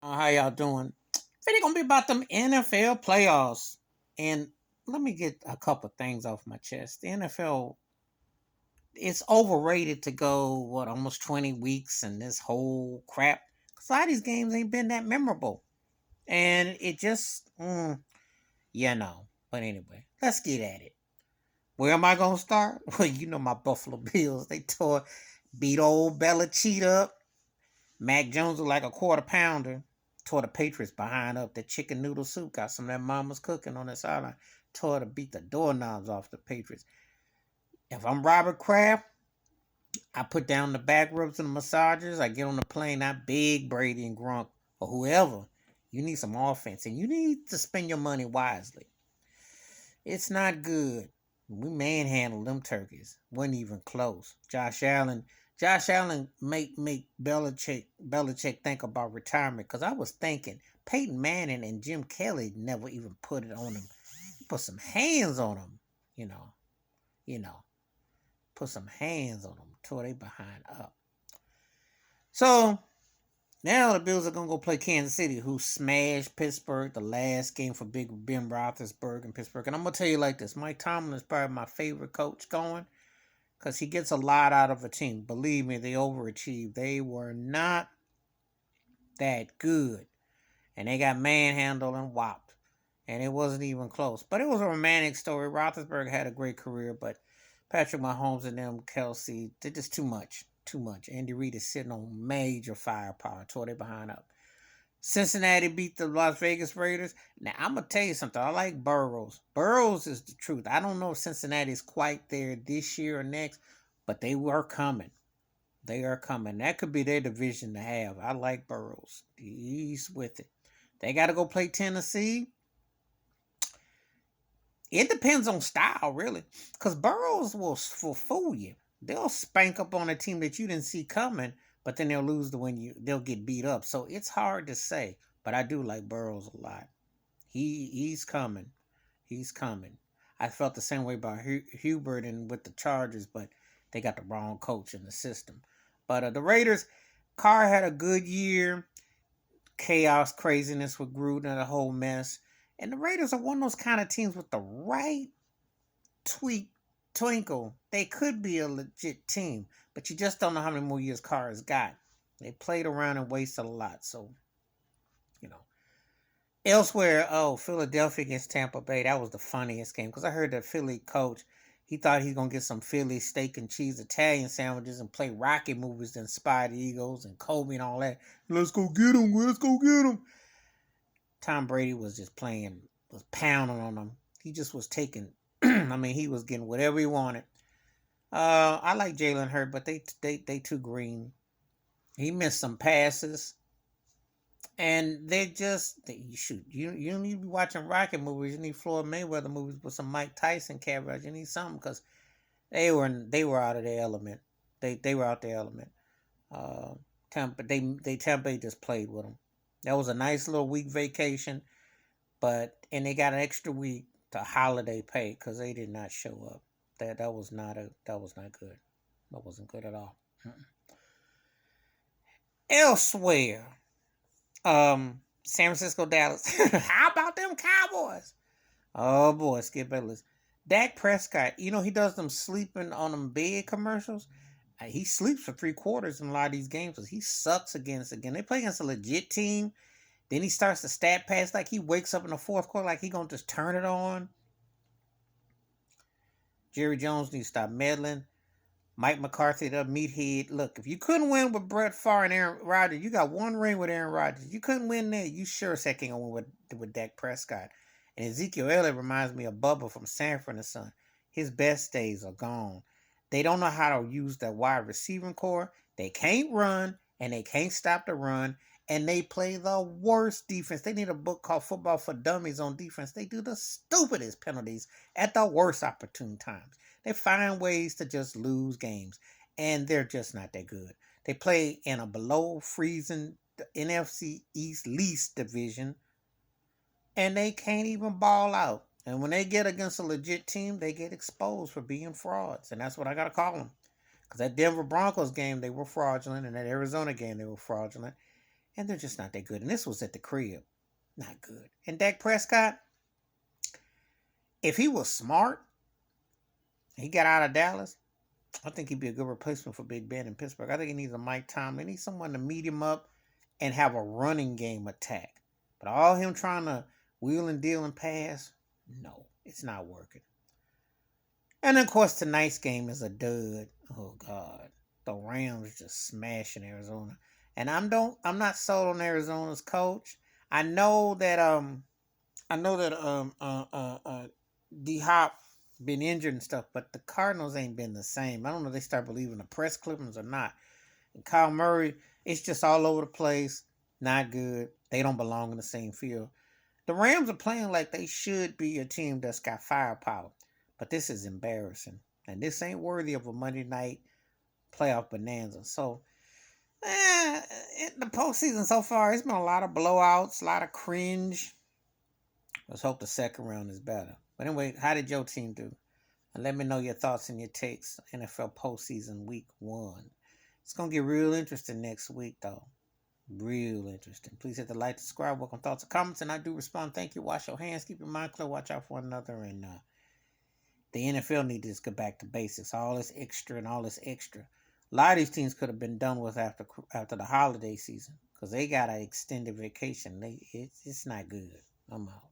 How y'all doing? Really gonna be about them NFL playoffs. And let me get a couple things off my chest. The NFL, it's overrated to go, almost 20 weeks and this whole crap. Because a lot of these games ain't been that memorable. And it just, But anyway, let's get at it. Where am I gonna start? Well, my Buffalo Bills. Beat old Belichick up. Mac Jones was like a quarter pounder. Tore the Patriots behind up. The chicken noodle soup got some of that mama's cooking on the sideline. Tore to beat the doorknobs off the Patriots. If I'm Robert Kraft, I put down the back rubs and the massages. I get on the plane. I beg Brady and Gronk or whoever. You need some offense and you need to spend your money wisely. It's not good. We manhandled them turkeys. Wasn't even close. Josh Allen make Belichick think about retirement. Cause I was thinking Peyton Manning and Jim Kelly never even put it on him. Put some hands on him. You know, you know. Put some hands on them. Tore they behind up. So now the Bills are gonna go play Kansas City, who smashed Pittsburgh the last game for Big Ben Roethlisberger in Pittsburgh. And I'm gonna tell you like this: Mike Tomlin is probably my favorite coach going because he gets a lot out of a team. Believe me, they overachieved. They were not that good, and they got manhandled and whopped, and it wasn't even close. But it was a romantic story. Roethlisberger had a great career, but Patrick Mahomes and them, Kelsey, did just too much. Too much. Andy Reid is sitting on major firepower. Tore they behind up. Cincinnati beat the Las Vegas Raiders. Now I'm gonna tell you something. I like Burrows. Burrows is the truth. I don't know if Cincinnati is quite there this year or next, but they were coming. They are coming. That could be their division to have. I like Burrows. He's with it. They got to go play Tennessee. It depends on style, really, because Burrows will fool you. They'll spank up on a team that you didn't see coming, but then they'll lose the when they'll get beat up. So it's hard to say, but I do like Burrows a lot. He's coming. He's coming. I felt the same way about Hubert and with the Chargers, but they got the wrong coach in the system. But the Raiders, Carr had a good year. Chaos, craziness with Gruden and the whole mess. And the Raiders are one of those kind of teams with the right tweak twinkle. They could be a legit team, but you just don't know how many more years Carr has got. They played around and wasted a lot, so you know. Elsewhere, Philadelphia against Tampa Bay. That was the funniest game because I heard that Philly coach. He thought he's gonna get some Philly steak and cheese Italian sandwiches and play Rocky movies to inspire the Eagles and Kobe and all that. Let's go get him. Let's go get him. Tom Brady was just playing, was pounding on them. He just was taking. I mean, he was getting whatever he wanted. I like Jalen Hurt, but they too green. He missed some passes, and you shoot. You don't need to be watching Rocket movies. You need Floyd Mayweather movies with some Mike Tyson cameras. You need something because they were out of their element. They were out their element. Uh, Tampa Bay just played with them. That was a nice little week vacation, and they got an extra week to holiday pay because they did not show up. That was not good. That wasn't good at all. Elsewhere, San Francisco, Dallas. How about them Cowboys? Oh boy, Skip Bayless. Dak Prescott, he does them sleeping on them bed commercials. He sleeps for 3 quarters in a lot of these games because he sucks again. They play against a legit team. Then he starts to stat pass like he wakes up in the fourth quarter like he gonna just turn it on. Jerry Jones needs to stop meddling. Mike McCarthy, the meathead. Look, if you couldn't win with Brett Favre and Aaron Rodgers, you got one ring with Aaron Rodgers. You couldn't win there. You sure as heck ain't gonna win with Dak Prescott. And Ezekiel Elliott reminds me of Bubba from Sanford and Son. His best days are gone. They don't know how to use that wide receiving core. They can't run, and they can't stop the run. And they play the worst defense. They need a book called Football for Dummies on defense. They do the stupidest penalties at the worst opportune times. They find ways to just lose games, and they're just not that good. They play in a below freezing NFC East least division, and they can't even ball out. And when they get against a legit team, they get exposed for being frauds, and that's what I gotta call them. Because that Denver Broncos game, they were fraudulent, and that Arizona game, they were fraudulent. And they're just not that good. And this was at the crib. Not good. And Dak Prescott, if he was smart, he got out of Dallas, I think he'd be a good replacement for Big Ben in Pittsburgh. I think he needs a Mike Tomlin. He needs someone to meet him up and have a running game attack. But all him trying to wheel and deal and pass, no, it's not working. And of course, tonight's game is a dud. Oh God, the Rams just smashing Arizona, and I'm not sold on Arizona's coach. I know that D Hop been injured and stuff, but the Cardinals ain't been the same. I don't know if they start believing the press clippings or not. And Kyle Murray, it's just all over the place. Not good. They don't belong in the same field. The Rams are playing like they should be a team that's got firepower. But this is embarrassing. And this ain't worthy of a Monday night playoff bonanza. So, the postseason so far, it's been a lot of blowouts, a lot of cringe. Let's hope the second round is better. But anyway, how did your team do? And let me know your thoughts and your takes. NFL postseason week 1. It's going to get real interesting next week, though. Real interesting. Please hit the like, subscribe, welcome thoughts and comments. And I do respond. Thank you. Wash your hands. Keep your mind clear. Watch out for one another. And the NFL needs to just get back to basics. All this extra and all this extra. A lot of these teams could have been done with after the holiday season because they got an extended vacation. It's not good. I'm out.